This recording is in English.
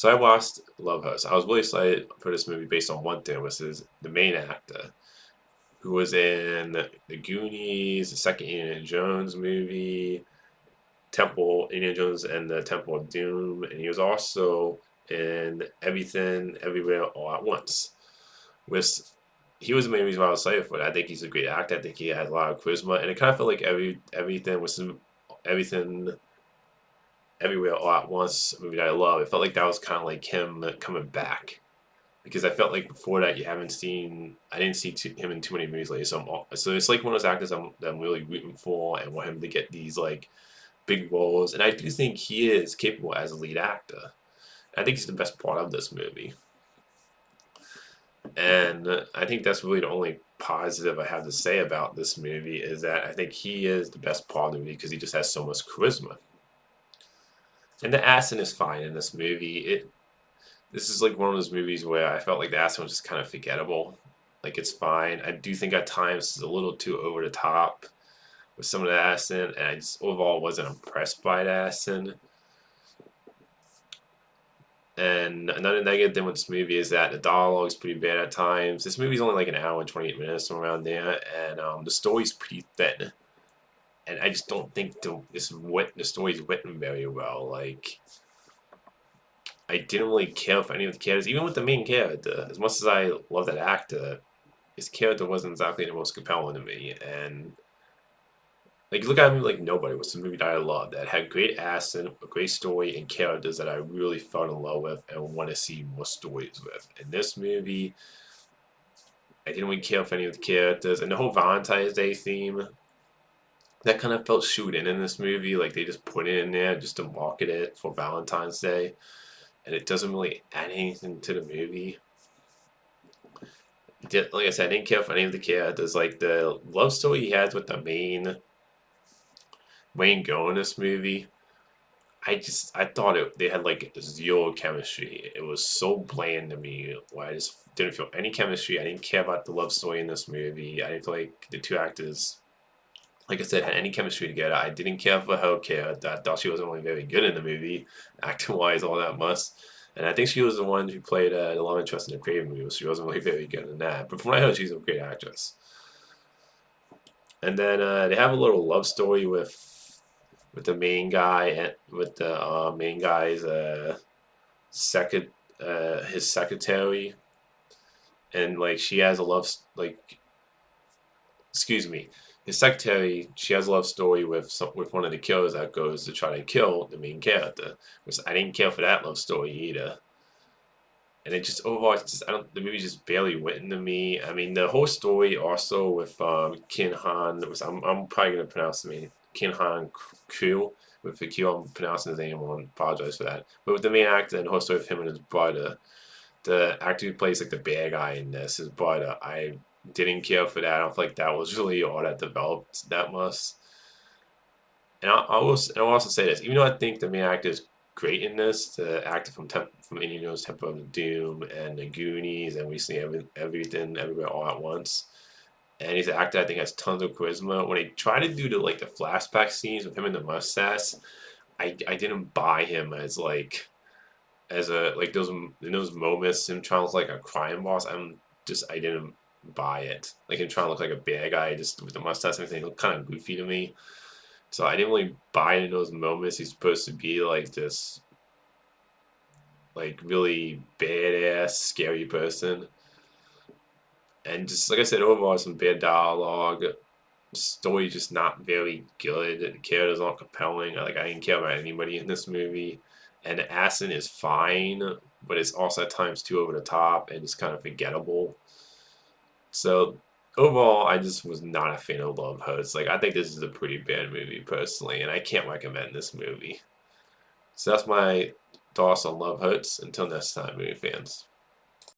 So I watched Love Hurts. I was really excited for this movie based on one thing, which is the main actor who was in the Goonies, the second Indiana Jones movie, Indiana Jones and the Temple of Doom, and he was also in Everything Everywhere All at Once. Which he was the main reason why I was excited for it. I think he's a great actor. I think he has a lot of charisma, and it kind of felt like everything was everything Everywhere All at Once movie that I love. It felt like that was kind of like him coming back because I felt like before that I didn't see him in too many movies lately. So it's like one of those actors that I'm really rooting for and want him to get these like big roles. And I do think he is capable as a lead actor. I think he's the best part of this movie. And I think that's really the only positive I have to say about this movie is that I think he is the best part of the movie because he just has so much charisma. And the accent is fine in this movie. This is like one of those movies where I felt like the accent was just kind of forgettable. Like it's fine. I do think at times it's a little too over the top with some of the accent, and I just overall wasn't impressed by the accent. And another negative thing with this movie is that the dialogue is pretty bad at times. This movie's only like an hour and 28 minutes, somewhere around there, and the story's pretty thin. And I just don't think the story's written very well. Like, I didn't really care for any of the characters, even with the main character. As much as I love that actor, his character wasn't exactly the most compelling to me. And like, look at me like Nobody was a movie that I loved that had great accent, a great story, and characters that I really fell in love with and want to see more stories with. In this movie, I didn't really care for any of the characters, and the whole Valentine's Day theme that kind of felt shoot in this movie. Like they just put it in there just to market it for Valentine's Day, and it doesn't really add anything to the movie. Like I said, I didn't care for any of the characters. Like the love story he has with the main Wayne Go in this movie, I thought they had like zero chemistry. It was so bland to me. Where I just didn't feel any chemistry. I didn't care about the love story in this movie. I didn't feel like the two actors, like I said, had any chemistry together. I didn't care for her character. I thought she wasn't really very good in the movie, acting wise, all that much. And I think she was the one who played the love interest in the Craven movie. So she wasn't really very good in that. But from what I heard, she's a great actress. And then they have a little love story with the main guy and with the main guy's second his secretary, and like she has a like excuse me, his secretary, she has a love story with one of the killers that goes to try to kill the main character, which I didn't care for that love story either. And it just overall, it's just I don't the movie just barely went into me. I mean, the whole story also with Kin Han, which I'm probably gonna pronounce the name Kin Han Kyu. With the Q, I'm pronouncing his name. I apologize for that. But with the main actor and the whole story of him and his brother, the actor who plays like the bad guy in this, his brother, I didn't care for that. I don't feel like that was really all that developed that much. And I'll also say this, even though I think the main actor is great in this, the actor from Indiana Jones Temple of Doom and the Goonies and recently Everything Everywhere All at Once. And he's an actor I think has tons of charisma. When they try to do the flashback scenes with him in the mustache, I didn't buy him as like as a like those in those moments him trying to look like a crime boss. I didn't buy it. Like him trying to look like a bad guy just with the mustache and everything looked kind of goofy to me. So I didn't really buy it in those moments. He's supposed to be like this like really badass, scary person. And just like I said, overall some bad dialogue. The story just not very good. The characters aren't compelling. I didn't care about anybody in this movie. And the accent is fine, but it's also at times too over the top and it's kind of forgettable. So overall, I just was not a fan of Love Hurts. Like I think this is a pretty bad movie personally, and I can't recommend this movie. So that's my thoughts on Love Hurts. Until next time, movie fans.